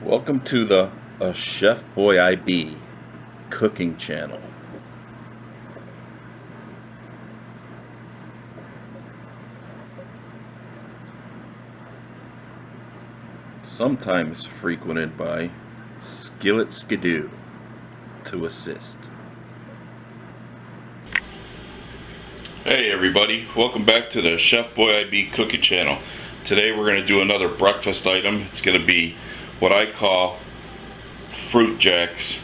Welcome to the ACHEFBOYIBE cooking channel. Sometimes frequented by Skillet Skidoo to assist. Hey everybody, welcome back to the ACHEFBOYIBE cooking channel. Today we're going to do another breakfast item. It's going to be what I call Flapjacks.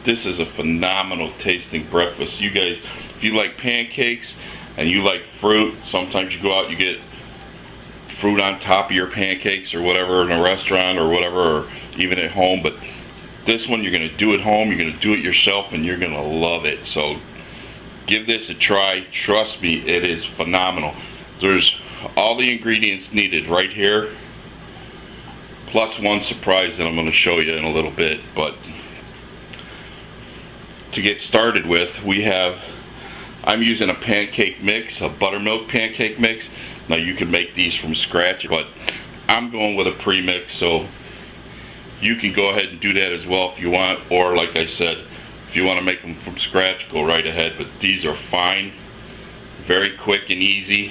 This is a phenomenal tasting breakfast. You guys, if you like pancakes and you like fruit, sometimes you go out, you get fruit on top of your pancakes or whatever in a restaurant or whatever, or even at home. But this one you're going to do at home, you're going to do it yourself, and you're going to love it. So give this a try. Trust me, it is phenomenal. There's all the ingredients needed right here, plus one surprise that I'm going to show you in a little bit. But to get started with, I'm using a pancake mix, a buttermilk pancake mix. Now you can make these from scratch, but I'm going with a premix, so you can go ahead and do that as well if you want, or like I said, if you want to make them from scratch, go right ahead. But these are fine, very quick and easy,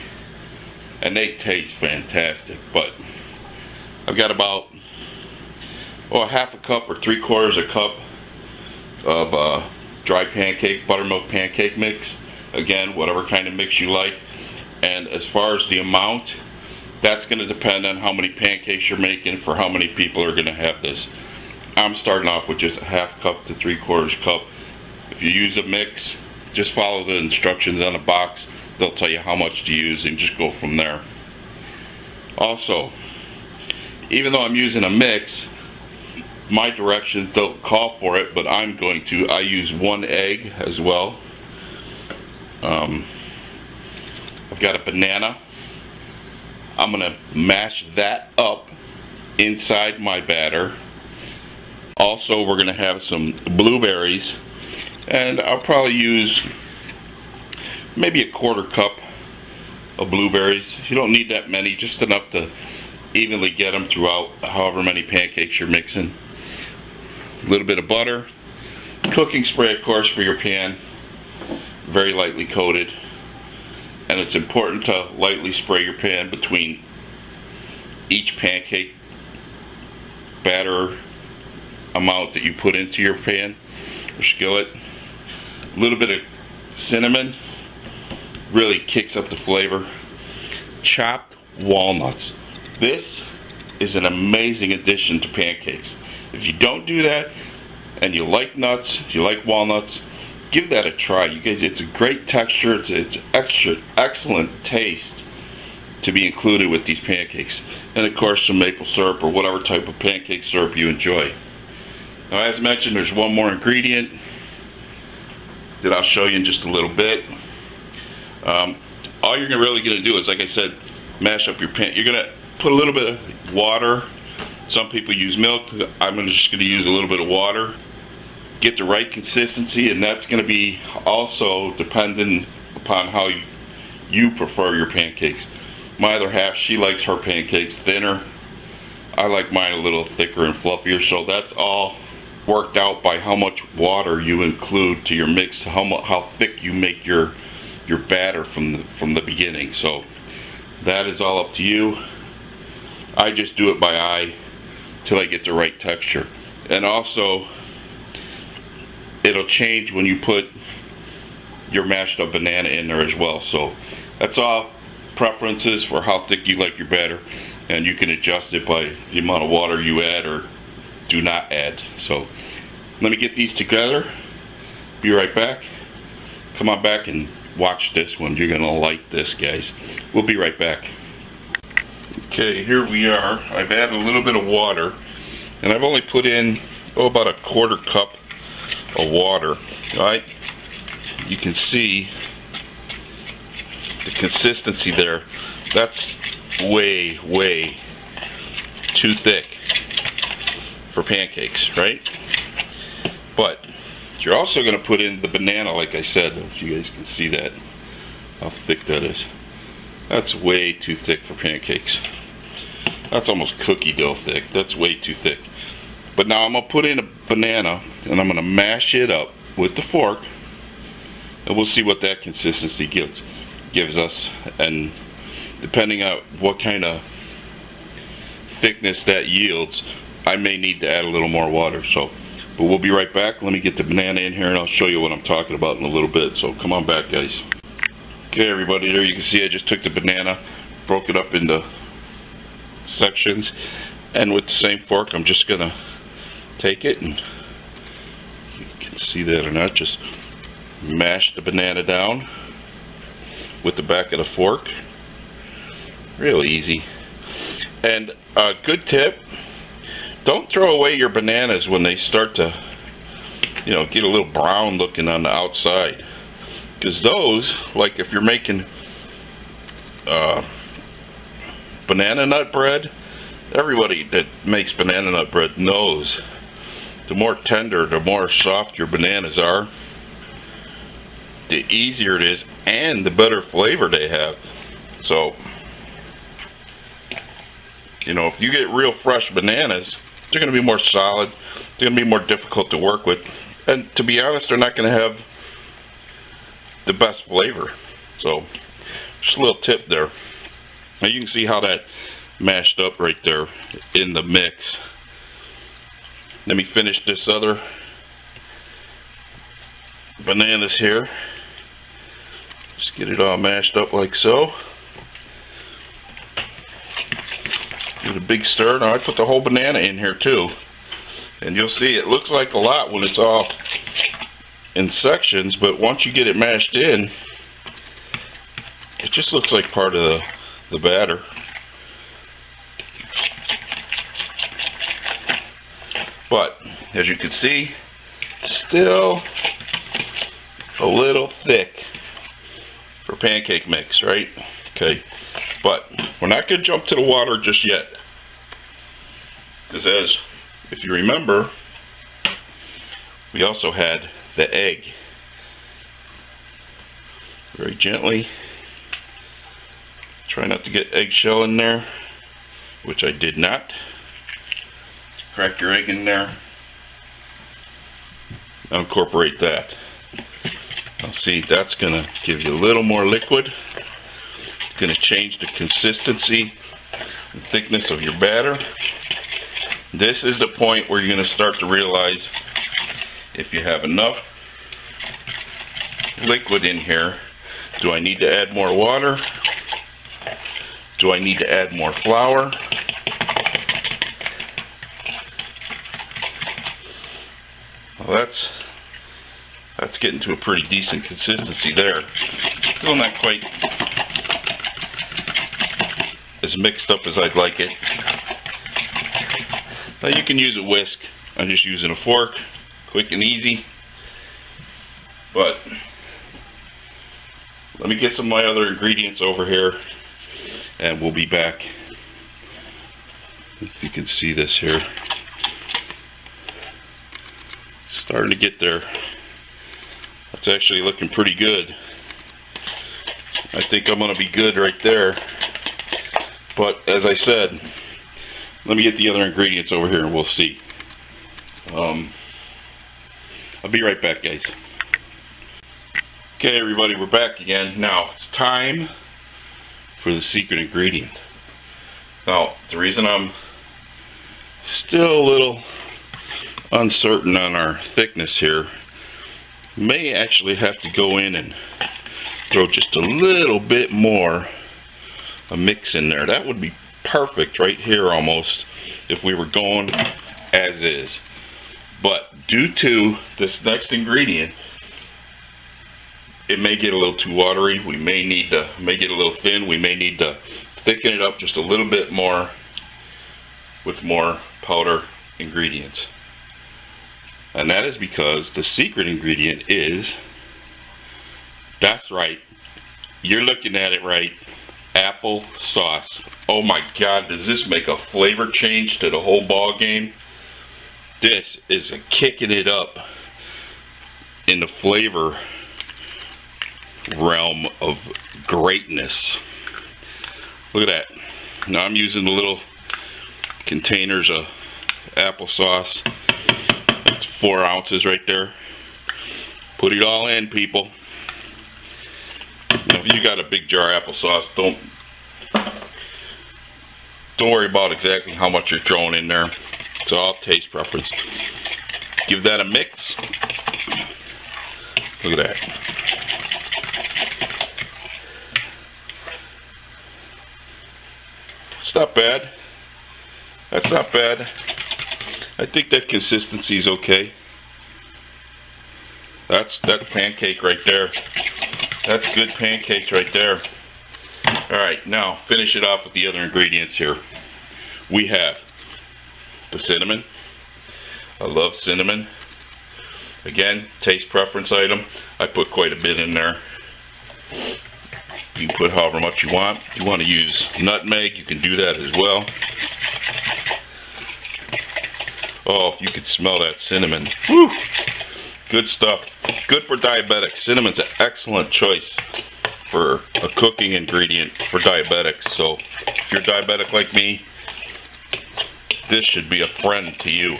and they taste fantastic. But I've got about a half a cup or 3/4 a cup of dry buttermilk pancake mix. Again, whatever kind of mix you like. And as far as the amount, that's going to depend on how many pancakes you're making for how many people are going to have this. I'm starting off with just a half cup to 3/4 cup. If you use a mix, just follow the instructions on the box. They'll tell you how much to use and just go from there. Also, even though I'm using a mix, my directions don't call for it, but I use 1 egg as well. I've got a banana. I'm going to mash that up inside my batter. Also, we're going to have some blueberries, and I'll probably use maybe a 1/4 cup of blueberries. You don't need that many, just enough to evenly get them throughout however many pancakes you're mixing. A little bit of butter, cooking spray of course for your pan, very lightly coated. And it's important to lightly spray your pan between each pancake batter amount that you put into your pan or skillet. A little bit of cinnamon really kicks up the flavor. Chopped walnuts. This is an amazing addition to pancakes. If you don't do that and you like nuts, you like walnuts, give that a try. You guys, it's a great texture, it's excellent taste to be included with these pancakes. And of course some maple syrup or whatever type of pancake syrup you enjoy. Now as mentioned, there's one more ingredient that I'll show you in just a little bit. All you're really going to do is, like I said, mash up your pan. You're going to put a little bit of water. Some people use milk. I'm just going to use a little bit of water. Get the right consistency, and that's going to be also dependent upon how you prefer your pancakes. My other half, she likes her pancakes thinner. I like mine a little thicker and fluffier, so that's all worked out by how much water you include to your mix, how thick you make your batter from the beginning. So that is all up to you. I just do it by eye till I get the right texture. And also, it'll change when you put your mashed up banana in there as well. So that's all preferences for how thick you like your batter, and you can adjust it by the amount of water you add or do not add. So let me get these together. Be right back. Come on back and watch this one. You're gonna like this, guys. We'll be right back. Okay, here we are. I've added a little bit of water, and I've only put in about a 1/4 cup of water. Right, you can see the consistency there. That's way too thick for pancakes, right? But you're also going to put in the banana, like I said, if you guys can see that, how thick that is. That's way too thick for pancakes. That's almost cookie dough thick. That's way too thick. But now I'm going to put in a banana and I'm going to mash it up with the fork, and we'll see what that consistency gives us, and depending on what kind of thickness that yields, I may need to add a little more water. So, but we'll be right back. Let me get the banana in here and I'll show you what I'm talking about in a little bit. So come on back, guys. Okay, everybody, there you can see I just took the banana, broke it up into sections, and with the same fork I'm just gonna take it, and you can see that or not, just mash the banana down with the back of the fork. Real easy. And a good tip, don't throw away your bananas when they start to, you know, get a little brown looking on the outside, because those, like if you're making banana nut bread, everybody that makes banana nut bread knows the more tender, the more soft your bananas are, the easier it is and the better flavor they have. So, you know, if you get real fresh bananas, they're going to be more solid, they're going to be more difficult to work with, and to be honest, they're not going to have the best flavor. So, just a little tip there. Now you can see how that mashed up right there in the mix. Let me finish this other bananas here. Just get it all mashed up like so. Give it a big stir. Now I put the whole banana in here too, and you'll see it looks like a lot when it's all in sections, but once you get it mashed in, it just looks like part of the batter. But as you can see, still a little thick for pancake mix, right? Okay, but we're not going to jump to the water just yet, because if you remember, we also had the egg. Very gently, try not to get eggshell in there, which I did not. Crack your egg in there. Now incorporate that. Now see, that's going to give you a little more liquid. It's going to change the consistency and thickness of your batter. This is the point where you're going to start to realize if you have enough liquid in here. Do I need to add more water? Do I need to add more flour? Well, that's getting to a pretty decent consistency there. Still not quite as mixed up as I'd like it. Now you can use a whisk. I'm just using a fork, quick and easy. But let me get some of my other ingredients over here, and we'll be back. If you can see this here. Starting to get there. That's actually looking pretty good. I think I'm going to be good right there. But as I said, let me get the other ingredients over here and we'll see. I'll be right back, guys. Okay, everybody, we're back again. Now it's time for the secret ingredient. Now, the reason I'm still a little uncertain on our thickness here, may actually have to go in and throw just a little bit more a mix in there. That would be perfect right here almost if we were going as is. But due to this next ingredient, it may get a little too watery. We may need to make it a little thin. We may need to thicken it up just a little bit more with more powder ingredients. And that is because the secret ingredient is, that's right, you're looking at it right, apple sauce. Oh my God, does this make a flavor change to the whole ball game? This is a kicking it up in the flavor realm of greatness. Look at that. Now I'm using the little containers of applesauce. That's 4 ounces right there. Put it all in, people. Now, if you got a big jar of applesauce, don't worry about exactly how much you're throwing in there. It's all taste preference. Give that a mix. Look at that. It's not bad. That's not bad. I think that consistency is okay. That's pancake right there. That's good pancakes right there. Alright, now finish it off with the other ingredients here. We have the cinnamon. I love cinnamon. Again, taste preference item. I put quite a bit in there. You can put however much you want. If you want to use nutmeg, you can do that as well. Oh, if you could smell that cinnamon. Woo! Good stuff. Good for diabetics. Cinnamon's an excellent choice for a cooking ingredient for diabetics. So if you're diabetic like me, this should be a friend to you.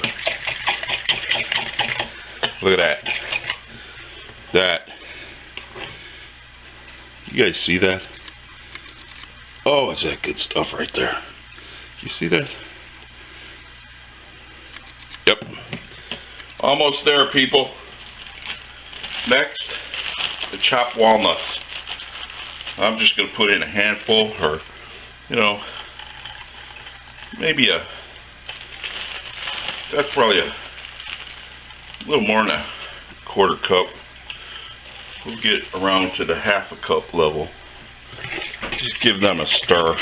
Look at that. You guys see that? Oh, is that good stuff right there? You see that? Yep. Almost there, people. Next, the chopped walnuts. I'm just going to put in a handful, or, you know, maybe that's probably a little more than a 1/4 cup. We'll get around to the 1/2 cup level. Just give them a stir.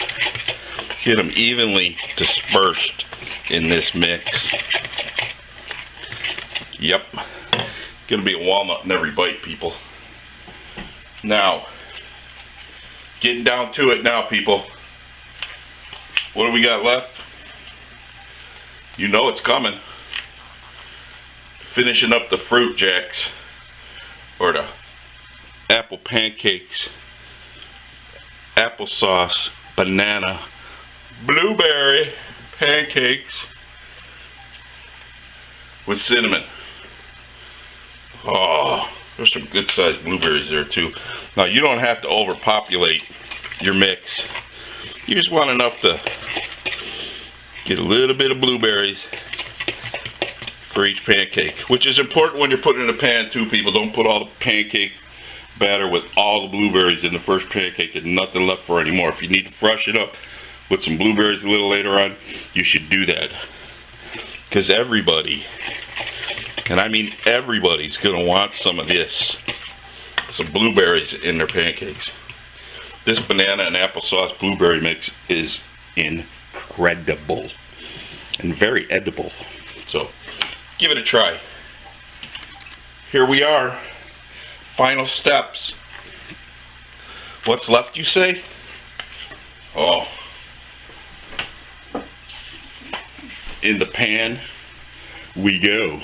Get them evenly dispersed in this mix. Yep. Gonna be a walnut in every bite, people. Now, getting down to it now, people. What do we got left? You know it's coming. Finishing up the Flapjacks, or the apple pancakes, applesauce, banana, blueberry pancakes with cinnamon. Oh, there's some good sized blueberries there too. Now you don't have to overpopulate your mix. You just want enough to get a little bit of blueberries for each pancake, which is important when you're putting in a pan too, people. Don't put all the pancake batter with all the blueberries in the first pancake and nothing left for anymore. If you need to fresh it up with some blueberries a little later on, you should do that. Because everybody, and I mean everybody's gonna want some of this. Some blueberries in their pancakes. This banana and applesauce blueberry mix is incredible and very edible. So give it a try. Here we are. Final steps. What's left, you say? Oh. In the pan we go.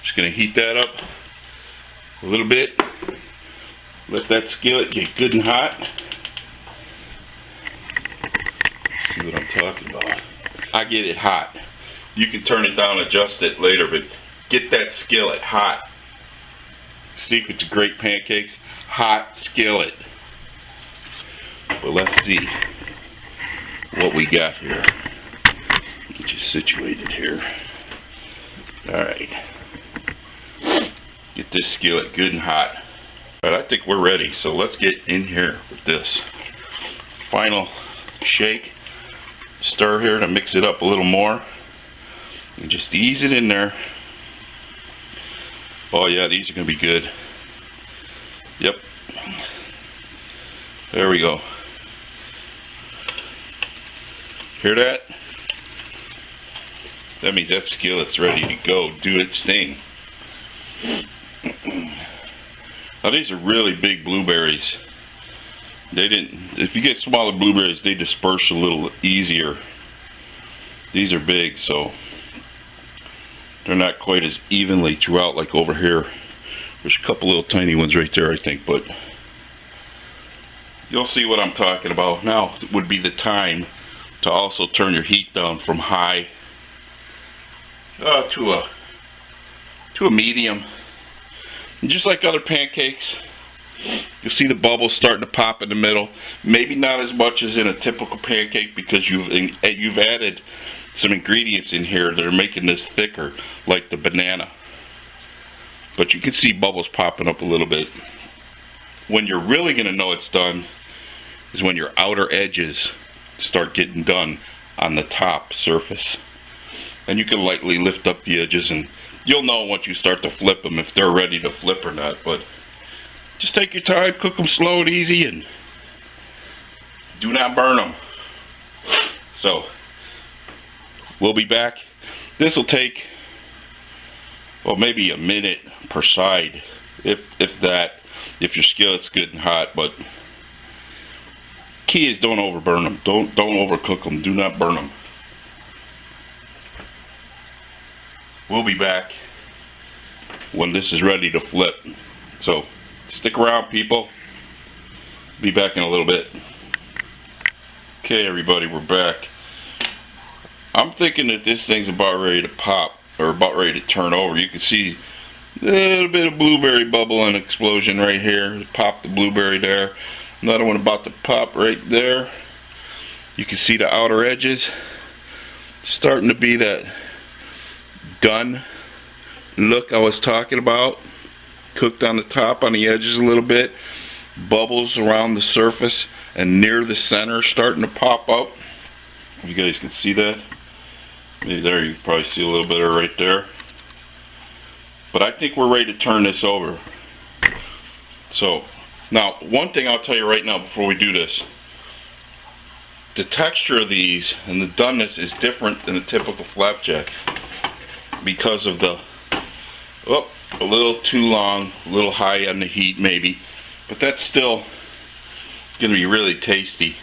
Just gonna heat that up a little bit. Let that skillet get good and hot. See what I'm talking about. I get it hot. You can turn it down, adjust it later, but get that skillet hot. Secret to great pancakes, hot skillet. But let's see what we got here. Get you situated here. Alright. Get this skillet good and hot. Alright, I think we're ready, so let's get in here with this. Final shake. Stir here to mix it up a little more. And just ease it in there. Oh yeah, these are going to be good. Yep. There we go. Hear that? That means that skillet's ready to go do its thing. Now these are really big blueberries. If you get smaller blueberries, they disperse a little easier. These are big, so they're not quite as evenly throughout like over here. There's a couple little tiny ones right there, I think, but you'll see what I'm talking about. Now would be the time to also turn your heat down from high to a medium. And just like other pancakes, you'll see the bubbles starting to pop in the middle. Maybe not as much as in a typical pancake because you've added some ingredients in here that are making this thicker, like the banana. But you can see bubbles popping up a little bit. When you're really going to know it's done is when your outer edges start getting done on the top surface. And you can lightly lift up the edges and you'll know once you start to flip them if they're ready to flip or not. But just take your time, cook them slow and easy, and do not burn them. So we'll be back. This will take, well, maybe a minute per side, if that, if your skillet's good and hot. But key is don't overburn them. Don't overcook them. Do not burn them. We'll be back when this is ready to flip. So stick around, people. Be back in a little bit. Okay, everybody, we're back. I'm thinking that this thing's about ready to pop, or about ready to turn over. You can see a little bit of blueberry bubble and explosion right here. Pop the blueberry there. Another one about to pop right there. You can see the outer edges starting to be that done look I was talking about. Cooked on the top, on the edges a little bit. Bubbles around the surface and near the center starting to pop up. You guys can see that. Maybe there, you can probably see a little bit of right there. But I think we're ready to turn this over. So now, one thing I'll tell you right now before we do this, the texture of these and the doneness is different than a typical flapjack because of the, oh, a little too long, a little high on the heat maybe, but that's still gonna be really tasty.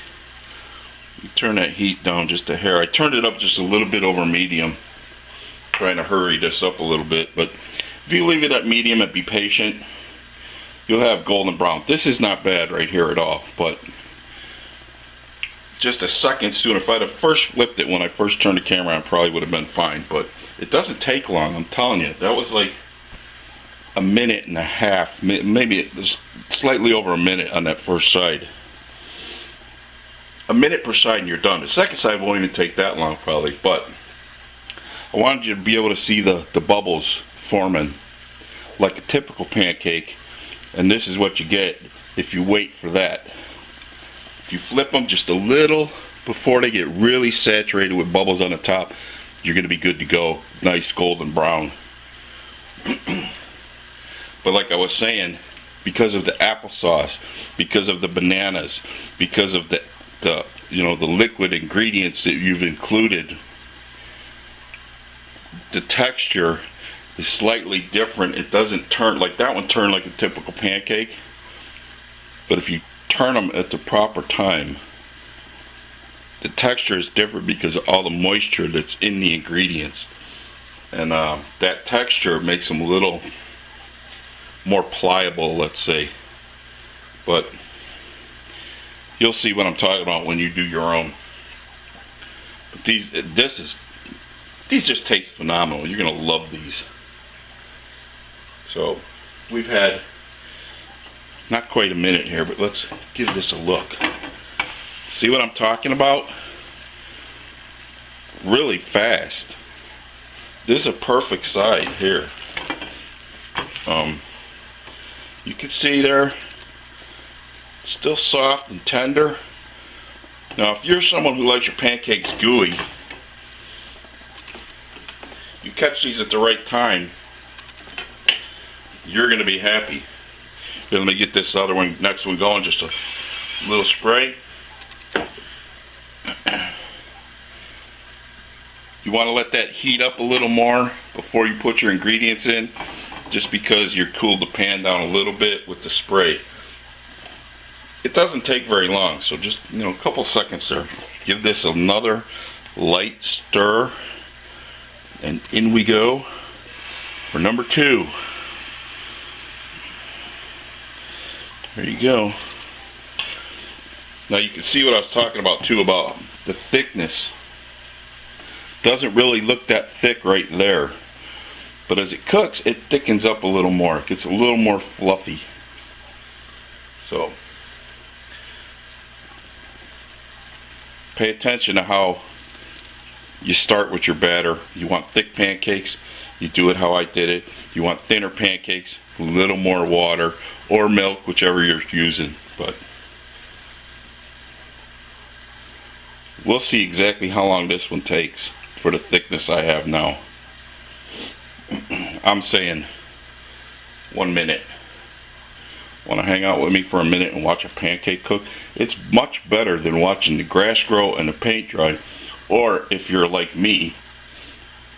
You turn that heat down just a hair. I turned it up just a little bit over medium, trying to hurry this up a little bit, but if you leave it at medium and be patient, you'll have golden brown. This is not bad right here at all, but just a second soon. If I'd have first flipped it when I first turned the camera on, probably would have been fine, but it doesn't take long, I'm telling you. That was like a minute and a half, maybe slightly over a minute on that first side. A minute per side and you're done. The second side won't even take that long probably, but I wanted you to be able to see the bubbles forming like a typical pancake, and this is what you get if you wait for that. If you flip them just a little before they get really saturated with bubbles on the top, you're going to be good to go. Nice golden brown. But like I was saying, because of the applesauce, because of the bananas, because of the liquid ingredients that you've included, the texture is slightly different. It doesn't turn like that one turned like a typical pancake, but if you turn them at the proper time, the texture is different because of all the moisture that's in the ingredients, and that texture makes them a little more pliable, let's say. But you'll see what I'm talking about when you do your own. But these just taste phenomenal. You're gonna love these. So we've had not quite a minute here, but let's give this a look. See what I'm talking about? Really fast. This is a perfect side here. You can see there, still soft and tender. Now if you're someone who likes your pancakes gooey, you catch these at the right time, you're going to be happy. Let me get this other one, next one going, just a little spray. You want to let that heat up a little more before you put your ingredients in, just because you're cooled the pan down a little bit with the spray. It doesn't take very long, so just a couple seconds there. Give this another light stir, and in we go for number 2. There you go. Now you can see what I was talking about too, about the thickness. Doesn't really look that thick right there. But as it cooks, it thickens up a little more. It gets a little more fluffy. So, pay attention to how you start with your batter. You want thick pancakes, you do it how I did it. You want thinner pancakes, a little more water or milk, whichever you're using. But we'll see exactly how long this one takes for the thickness I have now. I'm saying 1 minute. Want to hang out with me for a minute and watch a pancake cook? It's much better than watching the grass grow and the paint dry, or if you're like me,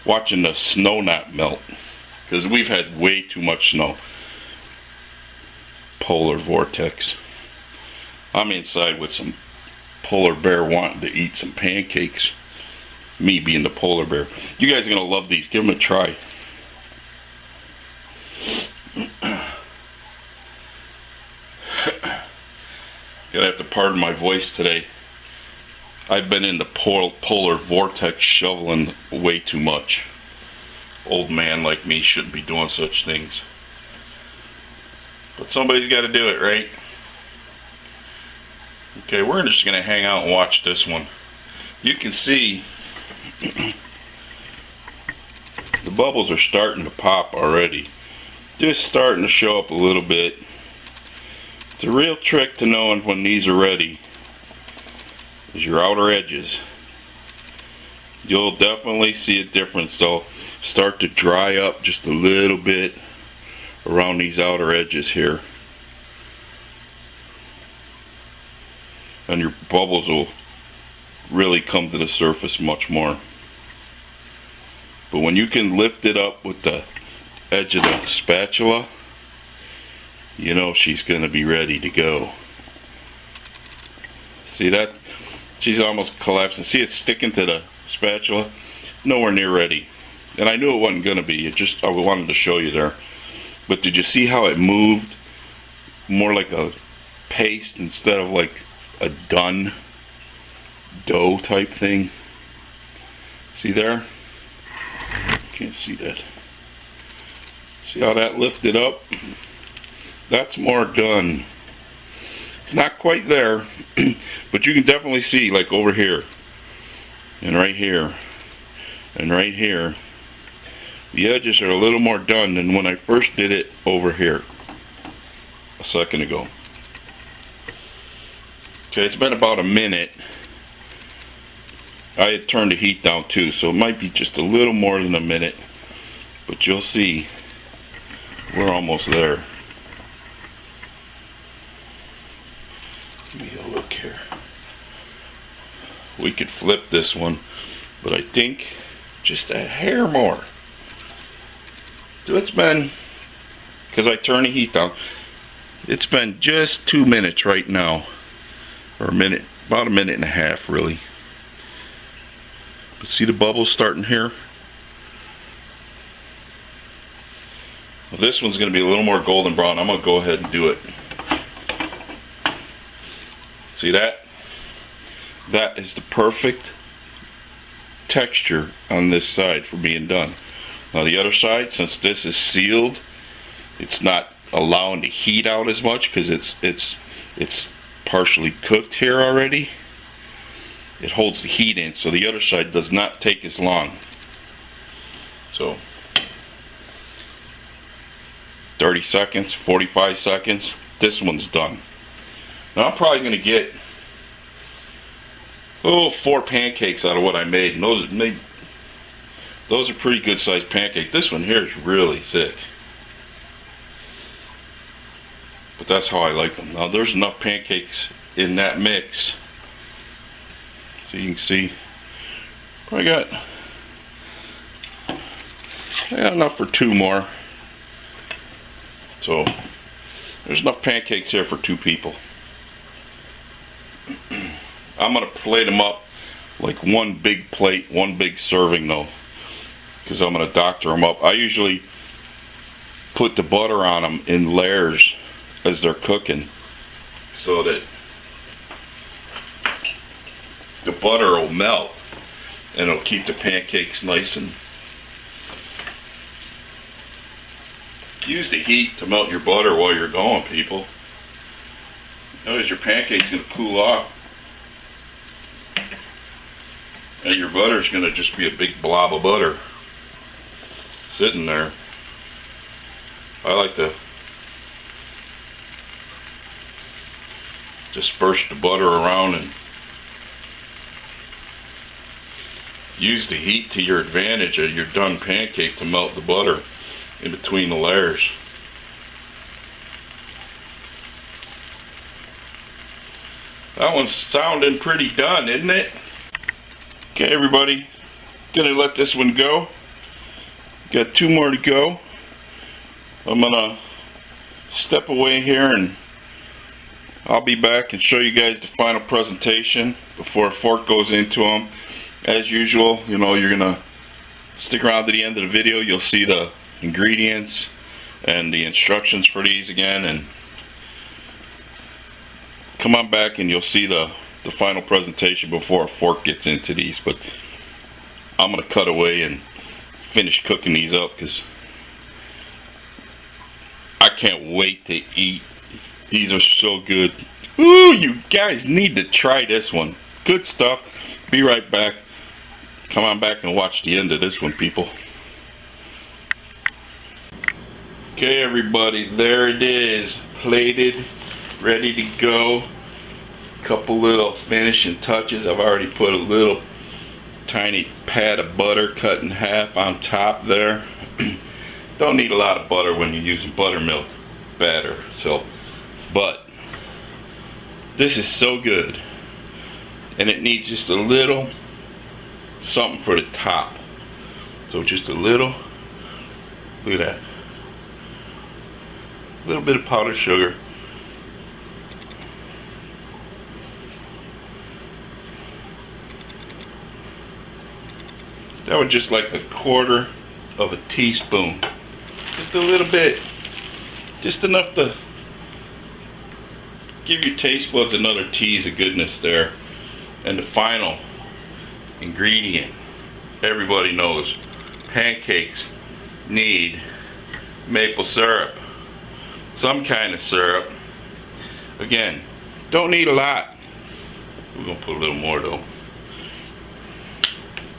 watching the snow not melt, because we've had way too much snow. Polar vortex. I'm inside with some polar bear wanting to eat some pancakes. Me being the polar bear. You guys are going to love these. Give them a try. Gonna have to pardon my voice today. I've been in the polar vortex shoveling way too much. Old man like me shouldn't be doing such things. But somebody's got to do it, right? Okay, we're just gonna hang out and watch this one. You can see the bubbles are starting to pop already. Just starting to show up a little bit. The real trick to knowing when these are ready is your outer edges. You'll definitely see a difference. They'll start to dry up just a little bit around these outer edges here. And your bubbles will really come to the surface much more. But when you can lift it up with the edge of the spatula, you know she's going to be ready to go. See that? She's almost collapsing. See, it's sticking to the spatula. Nowhere near ready. And I knew it wasn't going to be. I wanted to show you there. But did you see how it moved more like a paste instead of like a done dough type thing? See there? Can't see that. See how that lifted up? That's more done. It's not quite there, but you can definitely see, like over here, and right here, and right here, the edges are a little more done than when I first did it over here a second ago. Okay, it's been about a minute. I had turned the heat down too, so it might be just a little more than a minute, but you'll see we're almost there. Give me a look here. We could flip this one, but I think just a hair more. So it's been, because I turned the heat down, it's been just 2 minutes right now, or a minute, about a minute and a half really. But see the bubbles starting here? Well, this one's going to be a little more golden brown. I'm going to go ahead and do it. See that? That is the perfect texture on this side for being done. Now the other side, since this is sealed, it's not allowing the heat out as much because it's partially cooked here already. It holds the heat in, so the other side does not take as long. So 30 seconds, 45 seconds, this one's done. Now I'm probably going to get 4 pancakes out of what I made, and those are pretty good sized pancakes. This one here is really thick, but that's how I like them. Now there's enough pancakes in that mix, so you can see I got enough for 2 more. So there's enough pancakes here for 2 people. I'm going to plate them up like one big plate, one big serving though, because I'm going to doctor them up. I usually put the butter on them in layers as they're cooking so that the butter will melt and it'll keep the pancakes nice. And use the heat to melt your butter while you're going, people. Notice your pancake's going to cool off, and your butter's going to just be a big blob of butter sitting there. I like to disperse the butter around and use the heat to your advantage of your done pancake to melt the butter in between the layers. That one's sounding pretty done, isn't it? Okay, everybody, gonna let this one go. Got 2 more to go. I'm gonna step away here and I'll be back and show you guys the final presentation before a fork goes into them. As usual, you know, you're gonna stick around to the end of the video. You'll see the ingredients and the instructions for these again, and come on back and you'll see the final presentation before a fork gets into these. But I'm gonna cut away and finish cooking these up because I can't wait to eat. These are so good. Ooh, you guys need to try this one. Good stuff. Be right back. Come on back and watch the end of this one, people. Okay, everybody, there it is. Plated, ready to go. Couple little finishing touches. I've already put a little tiny pad of butter cut in half on top there. Don't need a lot of butter when you're using buttermilk batter. But this is so good, and it needs just a little something for the top. So just a little, look at that, a little bit of powdered sugar. That was just like 1/4 of a teaspoon. Just a little bit. Just enough to give your taste buds another tease of goodness there. And the final ingredient, everybody knows, pancakes need maple syrup. Some kind of syrup. Again, don't need a lot. We're gonna put a little more though.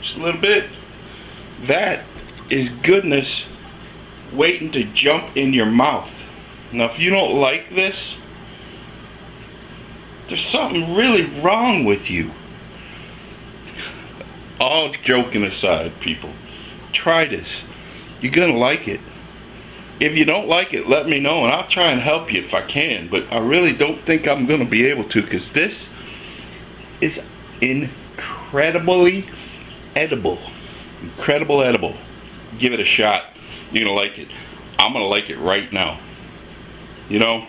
Just a little bit. That is goodness waiting to jump in your mouth. Now if you don't like this, there's something really wrong with you. All joking aside, people, try this. You're gonna like it. If you don't like it, let me know and I'll try and help you if I can, but I really don't think I'm gonna be able to, because this is incredibly edible. Incredible edible. Give it a shot. You're gonna like it. I'm gonna like it right now. You know,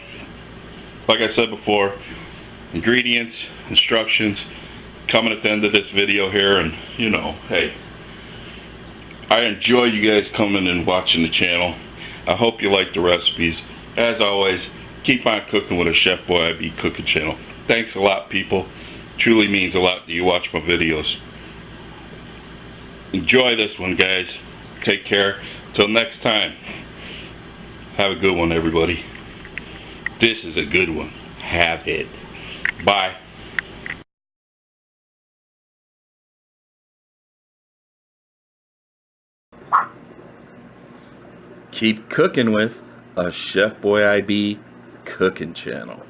like I said before, ingredients, instructions coming at the end of this video here, and you know, hey, I enjoy you guys coming and watching the channel. I hope you like the recipes. As always, keep on cooking with a Chef Boy IB cooking channel. Thanks a lot, people. Truly means a lot that you watch my videos. Enjoy this one, guys. Take care. Till next time. Have a good one, everybody. This is a good one. Have it. Bye. Keep cooking with a Chef Boy IB cooking channel.